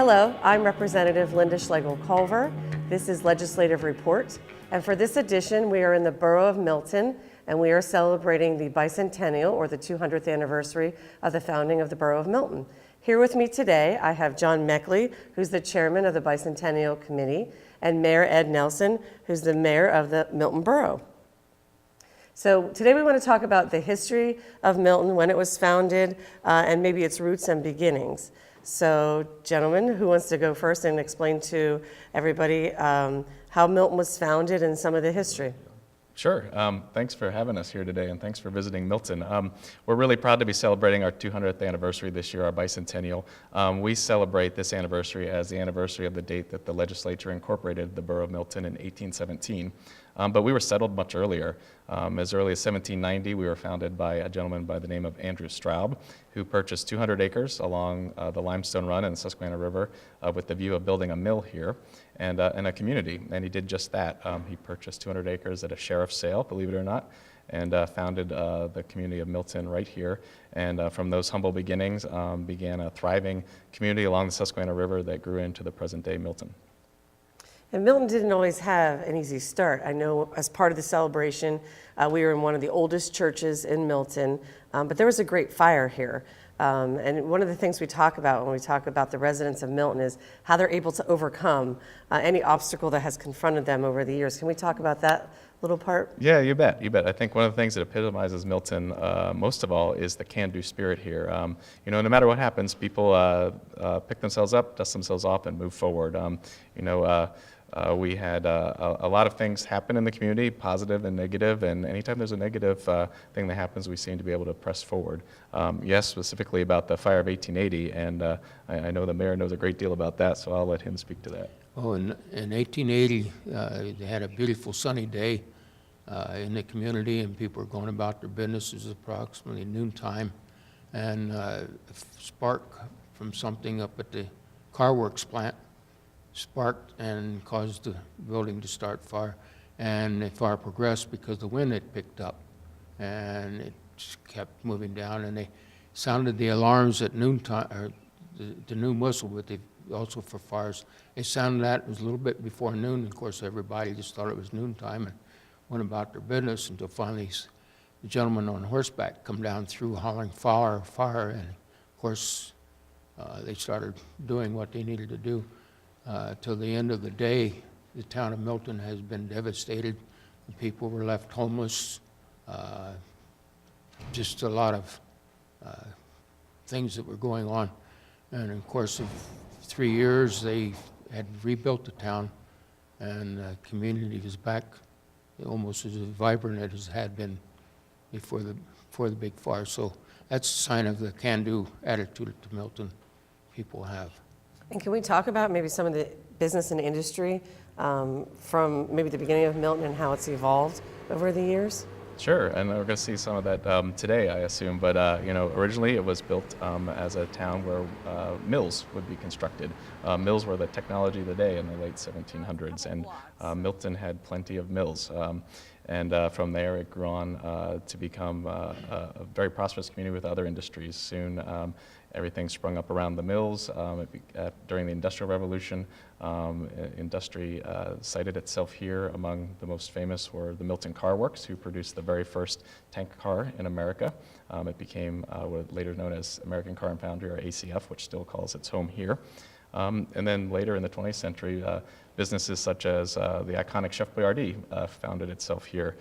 Hello, I'm Representative Lynda Schlegel-Culver. This is Legislative Report, and for this edition, we are in the borough of Milton, and we are celebrating the Bicentennial, or the 200th anniversary of the founding of the borough of Milton. Here with me today, I have John Meckley, who's the chairman of the Bicentennial Committee, and Mayor Ed Nelson, who's the mayor of the Milton Borough. So today we want to talk about the history of Milton, when it was founded, and maybe its roots and beginnings. So, gentlemen, who wants to go first and explain to everybody how Milton was founded and some of the history? Sure. Thanks for having us here today, and thanks for visiting Milton. We're really proud to be celebrating our 200th anniversary this year, our bicentennial. We celebrate this anniversary as the anniversary of the date that the legislature incorporated the borough of Milton in 1817. But we were settled much earlier. As early as 1790, we were founded by a gentleman by the name of Andrew Straub, who purchased 200 acres along the Limestone Run and the Susquehanna River with the view of building a mill here and a community. And he did just that. He purchased 200 acres at a sheriff's sale, believe it or not, and founded the community of Milton right here. And from those humble beginnings began a thriving community along the Susquehanna River that grew into the present-day Milton. And Milton didn't always have an easy start. I know as part of the celebration, we were in one of the oldest churches in Milton, but there was a great fire here. And one of the things we talk about when we talk about the residents of Milton is how they're able to overcome any obstacle that has confronted them over the years. Can we talk about that little part? Yeah, you bet, you bet. I think one of the things that epitomizes Milton most of all is the can-do spirit here. No matter what happens, people pick themselves up, dust themselves off, and move forward. We had a lot of things happen in the community, positive and negative, and anytime there's a negative thing that happens, we seem to be able to press forward. Yes, specifically about the fire of 1880, and I know the mayor knows a great deal about that, so I'll let him speak to that. Oh, in 1880, they had a beautiful sunny day in the community, and people were going about their businesses approximately noontime, and a spark from something up at the car works plant sparked and caused the building to start fire, and the fire progressed because the wind had picked up, and it just kept moving down, and they sounded the alarms at noontime, or the noon whistle, but they also for fires. They sounded that, it was a little bit before noon, and of course everybody just thought it was noontime and went about their business until finally the gentleman on horseback come down through hollering fire, fire, and of course they started doing what they needed to do. Till the end of the day, the town of Milton has been devastated. The people were left homeless. Just a lot of things that were going on. And in the course of 3 years, they had rebuilt the town, and the community was back almost as vibrant as it had been before the big fire. So that's a sign of the can-do attitude that the Milton people have. And can we talk about maybe some of the business and industry from maybe the beginning of Milton and how it's evolved over the years? Sure, and we're going to see some of that today, I assume. But originally it was built as a town where mills would be constructed. Mills were the technology of the day in the late 1700s, and Milton had plenty of mills. And from there, it grew on to become a very prosperous community with other industries. Soon, everything sprung up around the mills. During the Industrial Revolution, industry cited itself here. Among the most famous were the Milton Car Works, who produced the very first tank car in America. It became what later known as American Car and Foundry, or ACF, which still calls its home here. And then later in the 20th century, businesses such as the iconic Chef Boyardee founded itself here,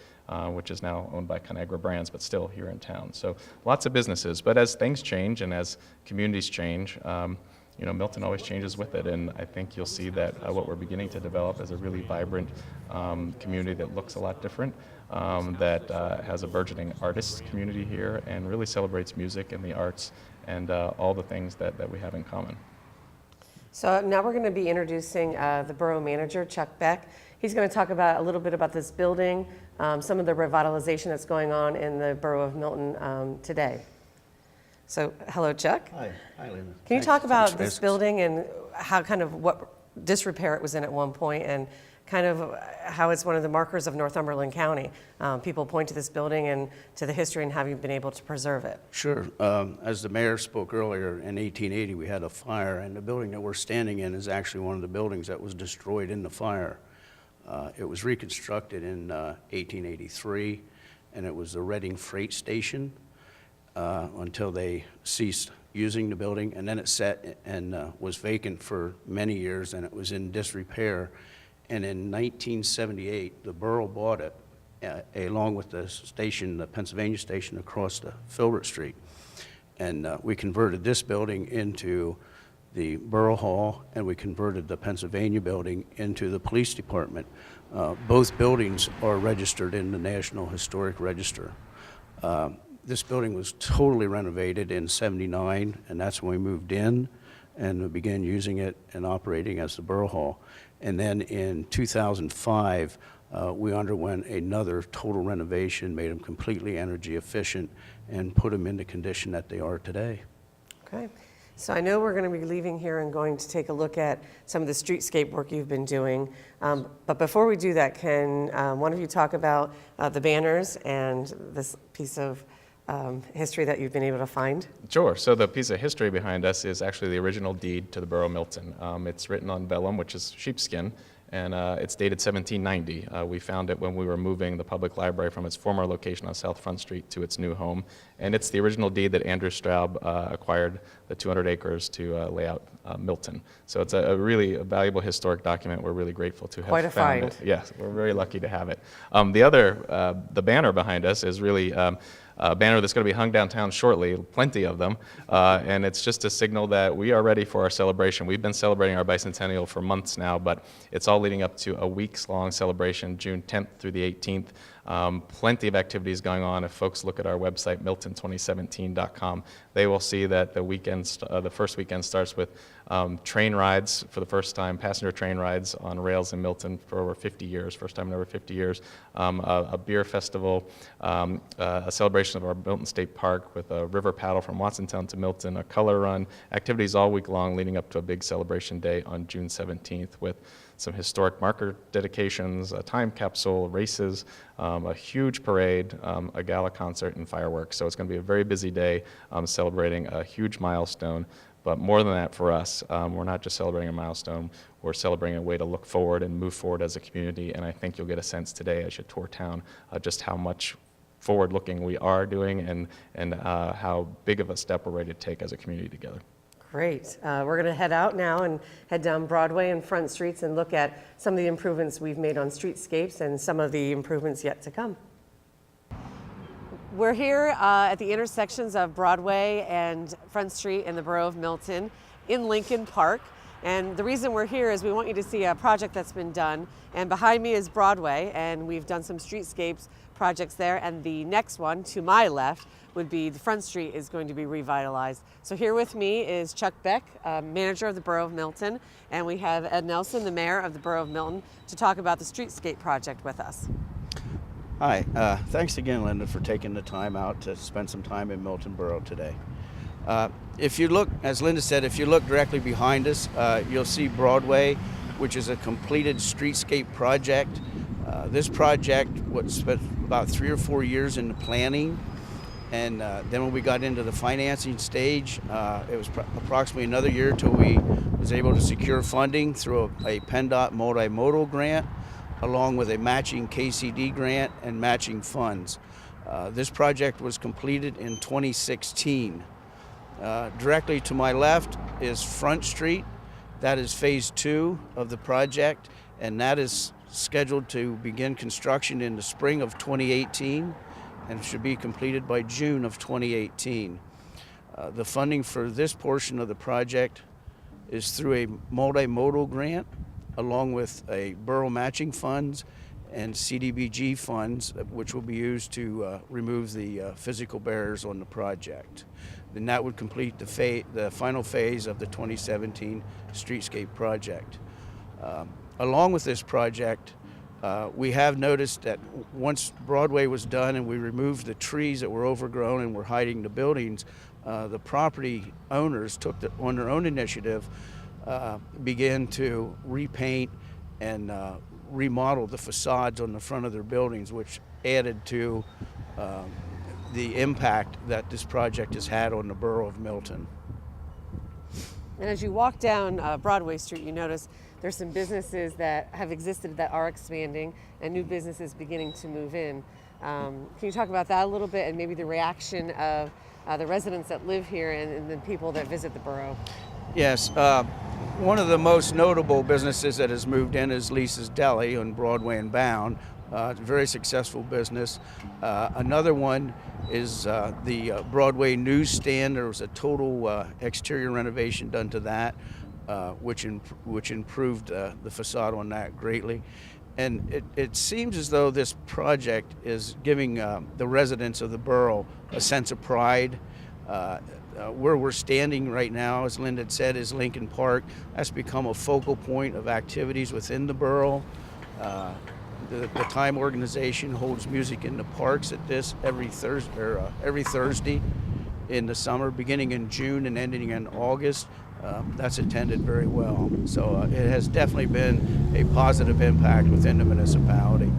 which is now owned by Conagra Brands, but still here in town. So lots of businesses. But as things change and as communities change, Milton always changes with it. And I think you'll see that what we're beginning to develop is a really vibrant community that looks a lot different, that has a burgeoning artists community here and really celebrates music and the arts and all the things that we have in common. So now we're going to be introducing the borough manager, Chuck Beck. He's going to talk about a little bit about this building, some of the revitalization that's going on in the borough of Milton today. So, hello, Chuck. Hi, Lynda. Can you talk about this building and how what disrepair it was in at one point, and kind of how it's one of the markers of Northumberland County. People point to this building and to the history and how you've been able to preserve it. Sure. As the mayor spoke earlier, in 1880 we had a fire, and the building that we're standing in is actually one of the buildings that was destroyed in the fire. It was reconstructed in 1883, and it was the Reading Freight Station until they ceased using the building, and then it sat and was vacant for many years, and it was in disrepair. And in 1978, the borough bought it, along with the station, the Pennsylvania station across the Filbert Street. And we converted this building into the Borough Hall, and we converted the Pennsylvania building into the police department. Both buildings are registered in the National Historic Register. This building was totally renovated in '79, and that's when we moved in and we began using it and operating as the Borough Hall. And then in 2005, we underwent another total renovation, made them completely energy efficient, and put them in the condition that they are today. Okay. So I know we're going to be leaving here and going to take a look at some of the streetscape work you've been doing. But before we do that, can one of you talk about the banners and this piece of history that you've been able to find? Sure. So the piece of history behind us is actually the original deed to the Borough of Milton. It's written on vellum, which is sheepskin, and it's dated 1790. We found it when we were moving the public library from its former location on South Front Street to its new home. And it's the original deed that Andrew Straub acquired the 200 acres to lay out Milton. So it's a really valuable historic document. We're really grateful to have Quite a found find. it. Yes, we're very lucky to have it. The banner behind us is really a banner that's going to be hung downtown shortly, plenty of them, and it's just a signal that we are ready for our celebration. We've been celebrating our bicentennial for months now, but it's all leading up to a weeks-long celebration, June 10th through the 18th. Plenty of activities going on. If folks look at our website, milton2017.com, they will see that the first weekend starts with train rides for the first time, passenger train rides on rails in Milton for over 50 years, first time in over 50 years, a beer festival, a celebration of our Milton State Park with a river paddle from Watsontown to Milton, a color run, activities all week long leading up to a big celebration day on June 17th with some historic marker dedications, a time capsule, races, a huge parade, a gala concert, and fireworks. So it's going to be a very busy day celebrating a huge milestone. But more than that for us, we're not just celebrating a milestone, we're celebrating a way to look forward and move forward as a community. And I think you'll get a sense today as you tour town just how much forward-looking we are doing and how big of a step we're ready to take as a community together. Great. We're going to head out now and head down Broadway and Front Streets and look at some of the improvements we've made on streetscapes and some of the improvements yet to come. We're here at the intersections of Broadway and Front Street in the borough of Milton in Lincoln Park. And the reason we're here is we want you to see a project that's been done. And behind me is Broadway, and we've done some streetscapes projects there. And the next one to my left would be the Front Street is going to be revitalized. So here with me is Chuck Beck, manager of the borough of Milton, and we have Ed Nelson, the mayor of the borough of Milton, to talk about the streetscape project with us. Hi, thanks again, Lynda, for taking the time out to spend some time in Milton Borough today. If you look, as Lynda said, if you look directly behind us, you'll see Broadway, which is a completed streetscape project. This project spent about 3 or 4 years in the planning, and then when we got into the financing stage, it was approximately another year till we was able to secure funding through a PennDOT multimodal grant, along with a matching KCD grant and matching funds. This project was completed in 2016. Directly to my left is Front Street. That is phase 2 of the project, and that is scheduled to begin construction in the spring of 2018 and should be completed by June of 2018. The funding for this portion of the project is through a multimodal grant, along with a borough matching funds and CDBG funds, which will be used to remove the physical barriers on the project. Then that would complete the final phase of the 2017 streetscape project. Along with this project, we have noticed that once Broadway was done and we removed the trees that were overgrown and were hiding the buildings, the property owners took on their own initiative began to repaint and remodel the facades on the front of their buildings, which added to the impact that this project has had on the borough of Milton. And as you walk down Broadway Street, you notice there's some businesses that have existed that are expanding and new businesses beginning to move in. Can you talk about that a little bit and maybe the reaction of the residents that live here and the people that visit the borough? Yes, one of the most notable businesses that has moved in is Lisa's Deli on Broadway and Bound. It's a very successful business. Another one is the Broadway newsstand. There was a total exterior renovation done to that, which improved the facade on that greatly. And it seems as though this project is giving the residents of the borough a sense of pride. Where we're standing right now, as Lynda had said, is Lincoln Park. That's become a focal point of activities within the borough. The Time organization holds music in the parks at this every Thursday in the summer, beginning in June and ending in August. That's attended very well. So it has definitely been a positive impact within the municipality.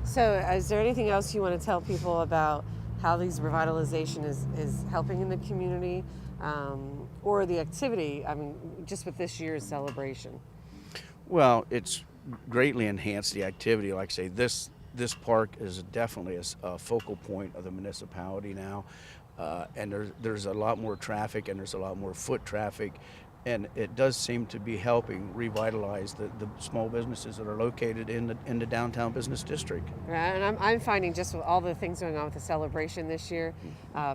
So is there anything else you want to tell people about how these revitalization is helping in the community or the activity, I mean, just with this year's celebration? Well, it's greatly enhanced the activity. Like I say, this park is definitely a focal point of the municipality now. And there's a lot more traffic and there's a lot more foot traffic, and it does seem to be helping revitalize the small businesses that are located in the downtown business district. Right, and I'm finding just with all the things going on with the celebration this year,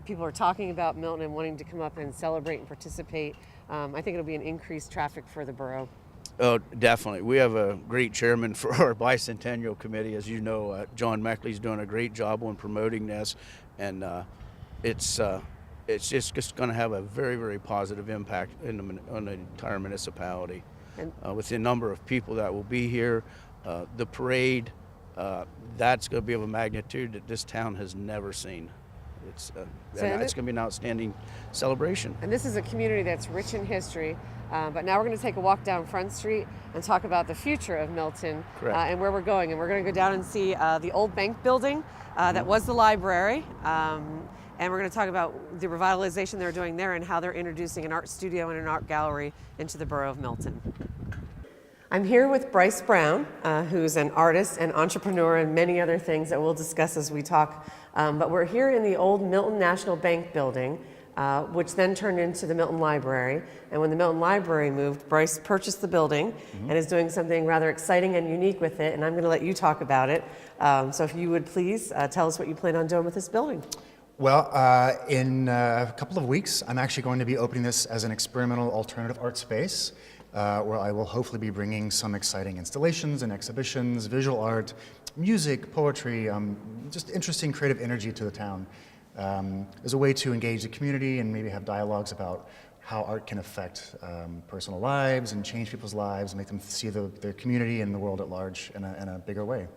people are talking about Milton and wanting to come up and celebrate and participate. I think it'll be an increased traffic for the borough. Oh, definitely. We have a great chairman for our Bicentennial committee. As you know, John Meckley's doing a great job on promoting this, and it's just going to have a very, very positive impact on the entire municipality. And with the number of people that will be here, the parade, that's going to be of a magnitude that this town has never seen. It's going to be an outstanding celebration. And this is a community that's rich in history, but now we're going to take a walk down Front Street and talk about the future of Milton and where we're going. And we're going to go down and see the old bank building that was the library. And we're going to talk about the revitalization they're doing there and how they're introducing an art studio and an art gallery into the borough of Milton. I'm here with Bryce Brown, who's an artist and entrepreneur and many other things that we'll discuss as we talk. But we're here in the old Milton National Bank building, which then turned into the Milton Library. And when the Milton Library moved, Bryce purchased the building and is doing something rather exciting and unique with it. And I'm going to let you talk about it. So if you would please tell us what you plan on doing with this building. Well, in a couple of weeks, I'm actually going to be opening this as an experimental alternative art space, where I will hopefully be bringing some exciting installations and exhibitions, visual art, music, poetry, just interesting creative energy to the town. As a way to engage the community and maybe have dialogues about how art can affect personal lives and change people's lives and make them see their community and the world at large in a bigger way.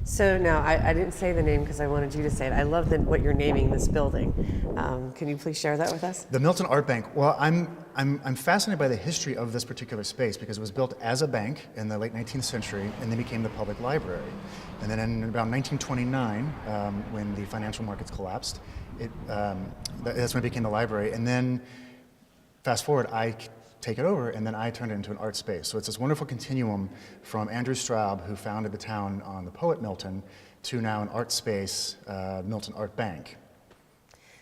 So now, I didn't say the name because I wanted you to say it. I love what you're naming this building. Can you please share that with us? The Milton Art Bank. Well, I'm fascinated by the history of this particular space because it was built as a bank in the late 19th century and then became the public library. And then in around 1929, when the financial markets collapsed, that's when it became the library. And then, fast forward, I take it over, and then I turned it into an art space. So it's this wonderful continuum from Andrew Straub, who founded the town on the poet Milton, to now an art space, Milton Art Bank.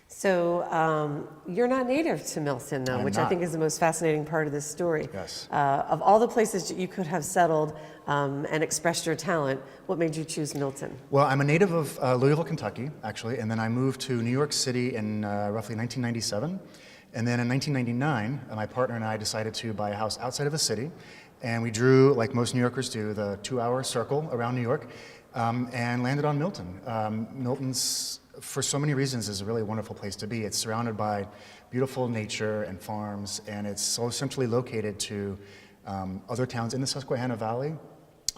So you're not native to Milton, though, which I think is the most fascinating part of this story. Yes. Of all the places that you could have settled and expressed your talent, what made you choose Milton? Well, I'm a native of Louisville, Kentucky, actually, and then I moved to New York City in roughly 1997. And then in 1999, my partner and I decided to buy a house outside of the city, and we drew, like most New Yorkers do, the 2-hour circle around New York, and landed on Milton. Milton's, for so many reasons, is a really wonderful place to be. It's surrounded by beautiful nature and farms, and it's so centrally located to other towns in the Susquehanna Valley,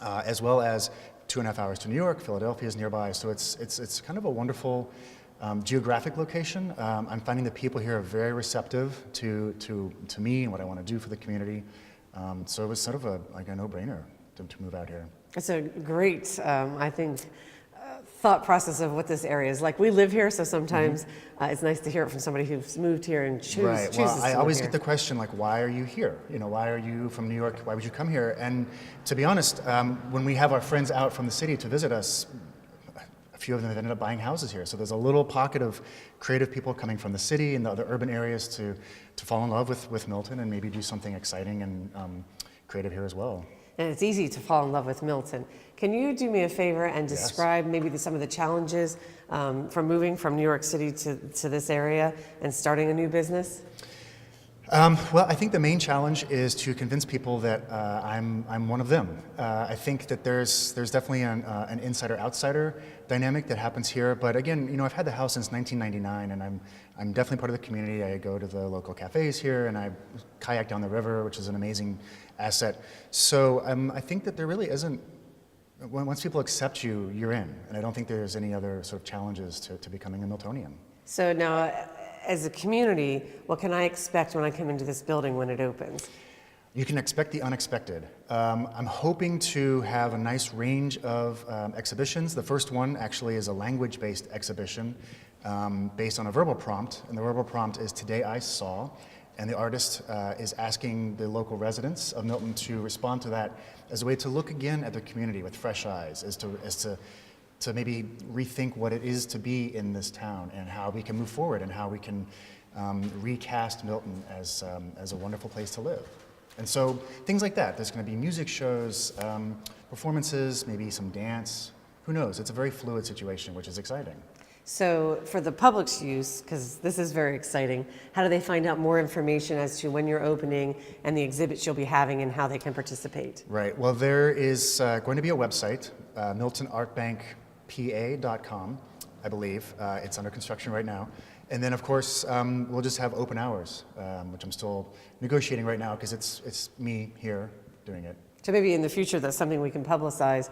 as well as 2.5 hours to New York. Philadelphia is nearby, so it's kind of a wonderful Geographic location, I'm finding that people here are very receptive to me and what I want to do for the community. So it was sort of a no-brainer to move out here. It's a great, I think, thought process of what this area is like. We live here, so sometimes it's nice to hear it from somebody who's moved here and chooses Well, to I live always here. get the question, like, why are you here? You know, why are you from New York? Why would you come here? And to be honest, when we have our friends out from the city to visit us, a few of them have ended up buying houses here. So there's a little pocket of creative people coming from the city and the other urban areas to fall in love with Milton and maybe do something exciting and creative here as well. And it's easy to fall in love with Milton. Can you do me a favor and describe maybe some of the challenges from moving from New York City to this area and starting a new business? Well, I think the main challenge is to convince people that I'm one of them. I think that there's definitely an insider-outsider dynamic that happens here. But again, you know, I've had the house since 1999, and I'm definitely part of the community. I go to the local cafes here, and I kayak down the river, which is an amazing asset. So I think that there really isn't. Once people accept you, you're in, and I don't think there's any other sort of challenges to becoming a Miltonian. So now, as a community, what can I expect when I come into this building when it opens? You can expect the unexpected. I'm hoping to have a nice range of exhibitions. The first one actually is a language-based exhibition based on a verbal prompt, and the verbal prompt is "Today I Saw," and the artist is asking the local residents of Milton to respond to that as a way to look again at the community with fresh eyes, as to maybe rethink what it is to be in this town and how we can move forward and how we can recast Milton as a wonderful place to live. And so things like that. There's going to be music shows, performances, maybe some dance. Who knows? It's a very fluid situation, which is exciting. So for the public's use, because this is very exciting, how do they find out more information as to when you're opening and the exhibits you'll be having and how they can participate? Right. Well, there is going to be a website, miltonartbankpa.com, I believe. It's under construction right now. And then, of course, we'll just have open hours, which I'm still negotiating right now because it's me here doing it. So maybe in the future that's something we can publicize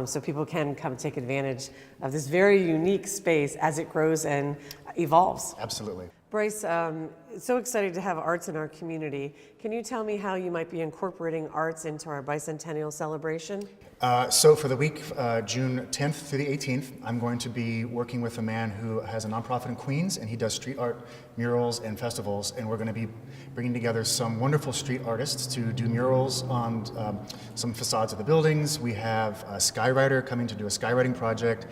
so people can come take advantage of this very unique space as it grows and evolves. Absolutely. Bryce, it's so exciting to have arts in our community. Can you tell me how you might be incorporating arts into our Bicentennial celebration? So for the week, June 10th through the 18th, I'm going to be working with a man who has a nonprofit in Queens, and he does street art, murals, and festivals, and we're going to be bringing together some wonderful street artists to do murals on some facades of the buildings. We have a skywriter coming to do a skywriting project,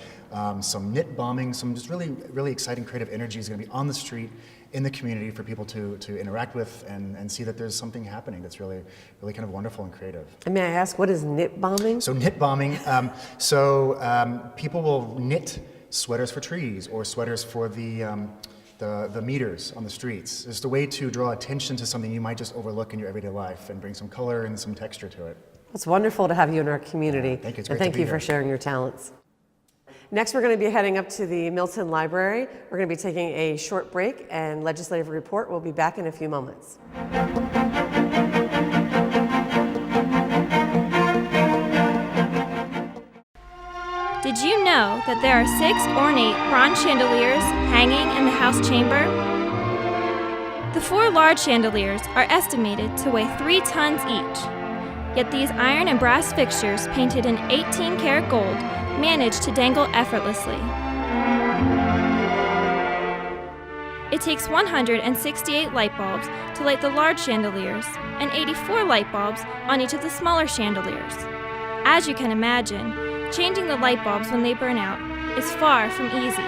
some knit bombing, some just really, really exciting creative energy is going to be on the street in the community for people to interact with and see that there's something happening that's really, really kind of wonderful and creative. And may I ask, what is knit bombing? So knit bombing, people will knit sweaters for trees or sweaters for the meters on the streets. It's a way to draw attention to something you might just overlook in your everyday life and bring some color and some texture to it. It's wonderful to have you in our community. Thank you. It's And great to thank be you for here. sharing your talents. Next, we're going to be heading up to the Milton Library. We're going to be taking a short break, and Legislative Report will be back in a few moments. Did you know that there are 6 ornate bronze chandeliers hanging in the House chamber? The 4 large chandeliers are estimated to weigh 3 tons each. Yet these iron and brass fixtures painted in 18-karat gold manage to dangle effortlessly. It takes 168 light bulbs to light the large chandeliers and 84 light bulbs on each of the smaller chandeliers. As you can imagine, changing the light bulbs when they burn out is far from easy.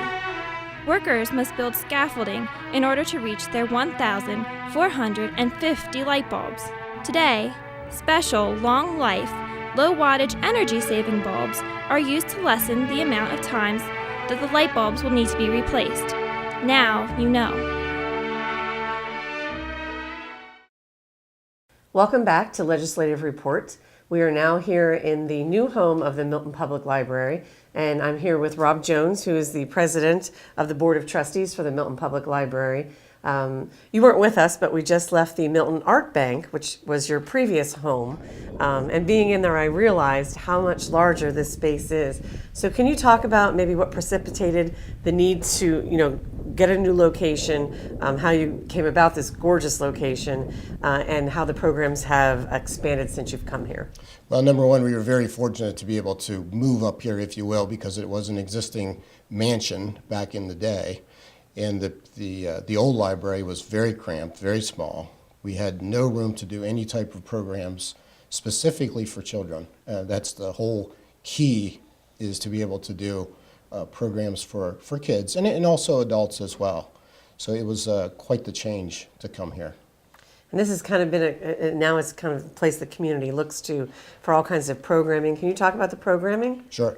Workers must build scaffolding in order to reach their 1,450 light bulbs. Today, special, long-life, low-wattage energy-saving bulbs are used to lessen the amount of times that the light bulbs will need to be replaced. Now you know. Welcome back to Legislative Report. We are now here in the new home of the Milton Public Library, and I'm here with Rob Jones, who is the president of the Board of Trustees for the Milton Public Library. You weren't with us, but we just left the Milton Art Bank, which was your previous home. And being in there, I realized how much larger this space is. So can you talk about maybe what precipitated the need to, get a new location, how you came about this gorgeous location, and how the programs have expanded since you've come here? Well, number one, we were very fortunate to be able to move up here, if you will, because it was an existing mansion back in the day. And the old library was very cramped, very small. We had no room to do any type of programs specifically for children. That's the whole key, is to be able to do programs for kids and also adults as well. So it was quite the change to come here. And this has kind of been now it's kind of a place the community looks to for all kinds of programming. Can you talk about the programming? Sure.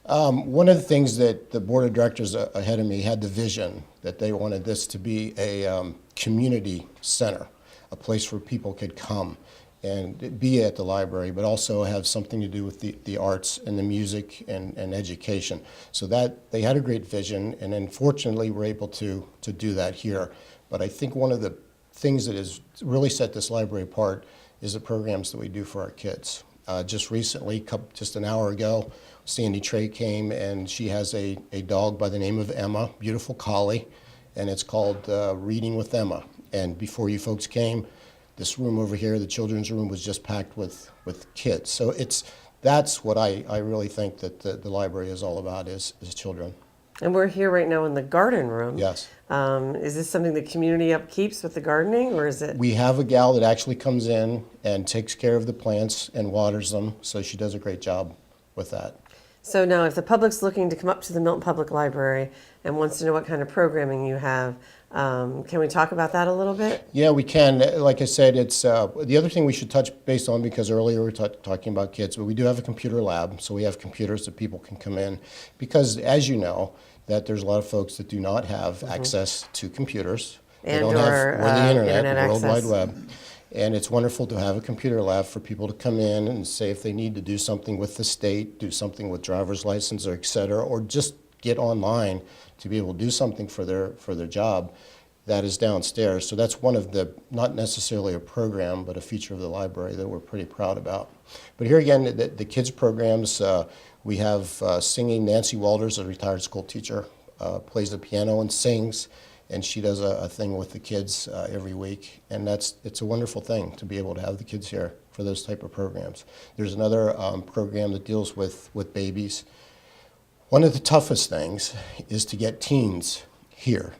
One of the things that the board of directors ahead of me had the vision that they wanted this to be a community center, a place where people could come and be at the library, but also have something to do with the arts and the music and education. So that they had a great vision, and then fortunately we're able to do that here. But I think one of the things that has really set this library apart is the programs that we do for our kids. Just recently, just an hour ago, Sandy Trey came, and she has a dog by the name of Emma, beautiful collie, and it's called Reading with Emma. And before you folks came, this room over here, the children's room, was just packed with kids. So that's what I really think that the library is all about, is children. And we're here right now in the garden room. Yes. Is this something the community upkeeps with the gardening, or is it? We have a gal that actually comes in and takes care of the plants and waters them, so she does a great job with that. So now, if the public's looking to come up to the Milton Public Library and wants to know what kind of programming you have, can we talk about that a little bit? Yeah, we can. Like I said, it's the other thing we should touch base on, because earlier we were talking about kids, but we do have a computer lab, so we have computers that people can come in, because as you know, that there's a lot of folks that do not have access to computers. They don't have, or the internet, World Wide Web. And it's wonderful to have a computer lab for people to come in and say if they need to do something with the state, do something with driver's license, or et cetera, or just get online to be able to do something for their job. That is downstairs. So that's one of the, not necessarily a program, but a feature of the library that we're pretty proud about. But here again, the kids programs, we have singing. Nancy Walters, a retired school teacher, plays the piano and sings. And she does a thing with the kids every week, and it's a wonderful thing to be able to have the kids here for those type of programs. There's another program that deals with babies. One of the toughest things is to get teens here,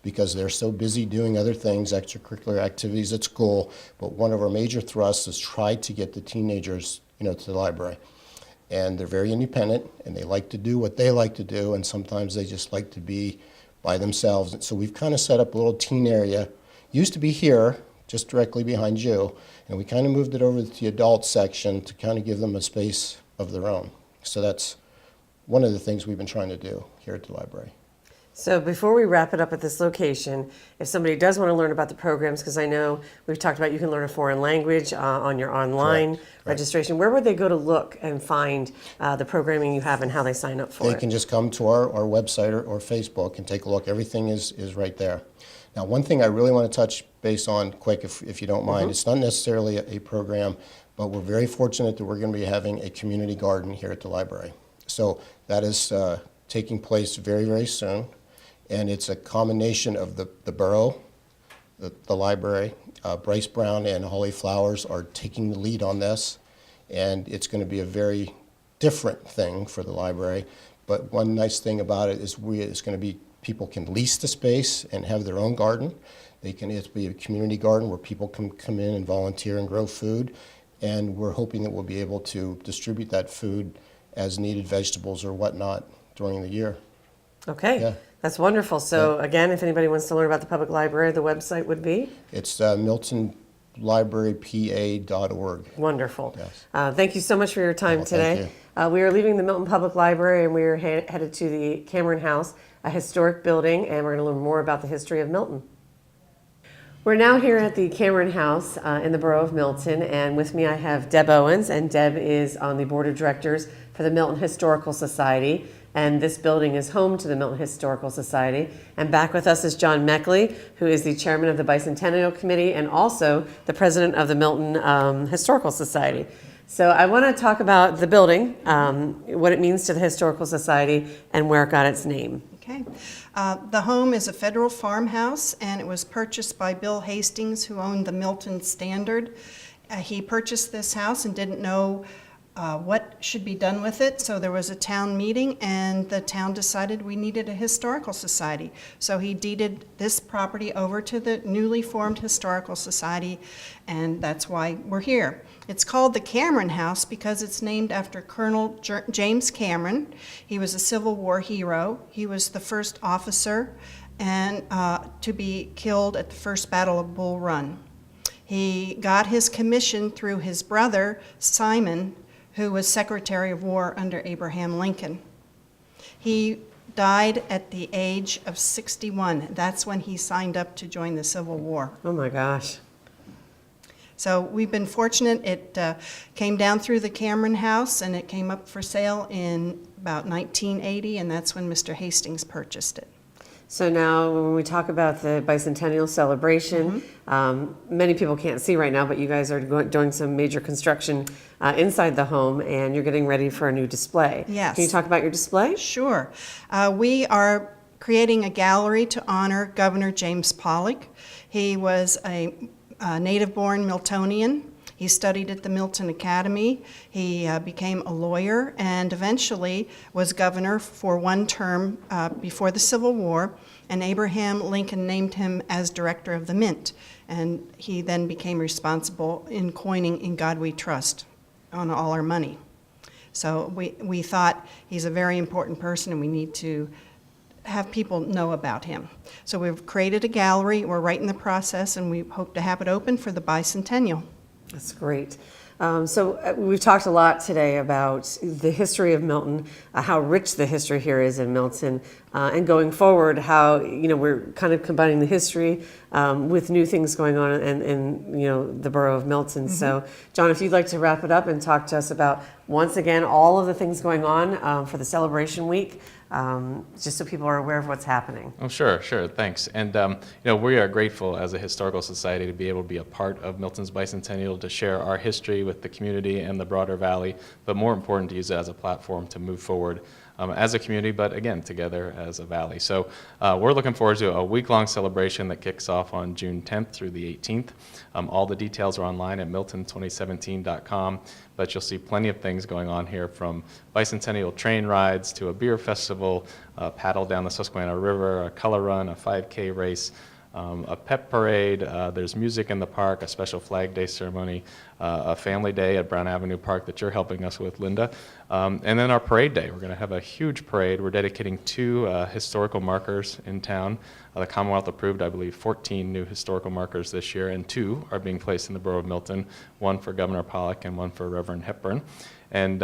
because they're so busy doing other things, extracurricular activities at school. But one of our major thrusts is try to get the teenagers, to the library. And they're very independent, and they like to do what they like to do, and sometimes they just like to be by themselves. So we've kind of set up a little teen area. Used to be here, just directly behind you, and we kind of moved it over to the adult section to kind of give them a space of their own. So that's one of the things we've been trying to do here at the library. So before we wrap it up at this location, if somebody does want to learn about the programs, because I know we've talked about you can learn a foreign language on your online registration, where would they go to look and find the programming you have and how they sign up for it? They can just come to our website or Facebook and take a look. Everything is right there. Now, one thing I really want to touch base on quick, if you don't mind, it's not necessarily a program, but we're very fortunate that we're going to be having a community garden here at the library. So that is taking place very, very soon. And it's a combination of the borough, the library. Bryce Brown and Holly Flowers are taking the lead on this, and it's going to be a very different thing for the library. But one nice thing about it is it's going to be, people can lease the space and have their own garden. It'll be a community garden where people can come in and volunteer and grow food, and we're hoping that we'll be able to distribute that food as needed, vegetables or whatnot, during the year. Okay. Yeah. That's wonderful. So again, if anybody wants to learn about the public library, the website would be? It's miltonlibrarypa.org. Wonderful. Yes. Thank you so much for your time Well, today. thank We are leaving the Milton Public Library, and we are headed to the Cameron House, a historic building, and we're going to learn more about the history of Milton. We're now here at the Cameron House in the borough of Milton, and with me I have Deb Owens, and Deb is on the board of directors for the Milton Historical Society. and this building is home to the Milton Historical Society. And back with us is John Meckley, who is the chairman of the Bicentennial Committee and also the president of the Milton Historical Society. So I want to talk about the building, what it means to the Historical Society, and where it got its name. Okay. The home is a federal farmhouse, and it was purchased by Bill Hastings, who owned the Milton Standard. He purchased this house and didn't know what should be done with it, so there was a town meeting, and the town decided we needed a historical society. So he deeded this property over to the newly formed Historical Society, and that's why we're here. It's called the Cameron House because it's named after Colonel James Cameron. He was a Civil War hero. He was the first officer and to be killed at the First Battle of Bull Run. He got his commission through his brother, Simon, who was Secretary of War under Abraham Lincoln. He died at the age of 61. That's when he signed up to join the Civil War. Oh my gosh. So we've been fortunate. It came down through the Cameron House, and it came up for sale in about 1980, and that's when Mr. Hastings purchased it. So now when we talk about the Bicentennial celebration, many people can't see right now, but you guys are doing some major construction inside the home, and you're getting ready for a new display. Yes. Can you talk about your display? Sure. We are creating a gallery to honor Governor James Pollock. He was a native-born Miltonian. He studied at the Milton Academy. He became a lawyer and eventually was governor for one term before the Civil War, and Abraham Lincoln named him as director of the Mint, and he then became responsible in coining "In God We Trust" on all our money. So we thought he's a very important person and we need to have people know about him. So we've created a gallery. We're right in the process, and we hope to have it open for the Bicentennial. That's great. So we've talked a lot today about the history of Milton, how rich the history here is in Milton, and going forward, how we're kind of combining the history with new things going on in the borough of Milton. So, John, if you'd like to wrap it up and talk to us about once again all of the things going on for the celebration week, just so people are aware of what's happening. Oh, sure, thanks. And we are grateful as a historical society to be able to be a part of Milton's Bicentennial, to share our history with the community and the broader valley, but more important, to use it as a platform to move forward as a community, but again, together as a valley. So we're looking forward to a week-long celebration that kicks off on June 10th through the 18th. All the details are online at milton2017.com, but you'll see plenty of things going on here, from bicentennial train rides to a beer festival, a paddle down the Susquehanna River, a color run, a 5K race, a pep parade, there's music in the park, a special Flag Day ceremony, a family day at Brown Avenue Park that you're helping us with, Lynda, and then our parade day. We're going to have a huge parade. We're dedicating 2 historical markers in town. The Commonwealth approved, I believe, 14 new historical markers this year, and 2 are being placed in the borough of Milton, one for Governor Pollock and one for Reverend Hepburn. And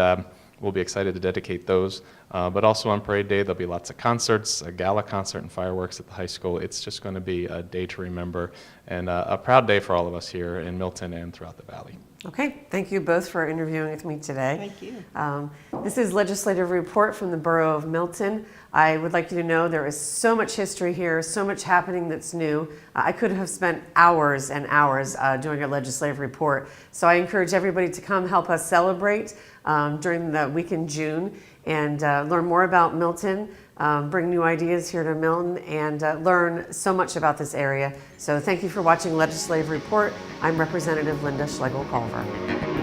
we'll be excited to dedicate those. But also on parade day, there'll be lots of concerts, a gala concert and fireworks at the high school. It's just going to be a day to remember, and a proud day for all of us here in Milton and throughout the valley. Okay, thank you both for interviewing with me today. Thank you. This is Legislative Report from the Borough of Milton. I would like you to know there is so much history here, so much happening that's new. I could have spent hours and hours doing a legislative report. So I encourage everybody to come help us celebrate during the week in June and learn more about Milton, bring new ideas here to Milton, and learn so much about this area. So thank you for watching Legislative Report. I'm Representative Lynda Schlegel-Culver.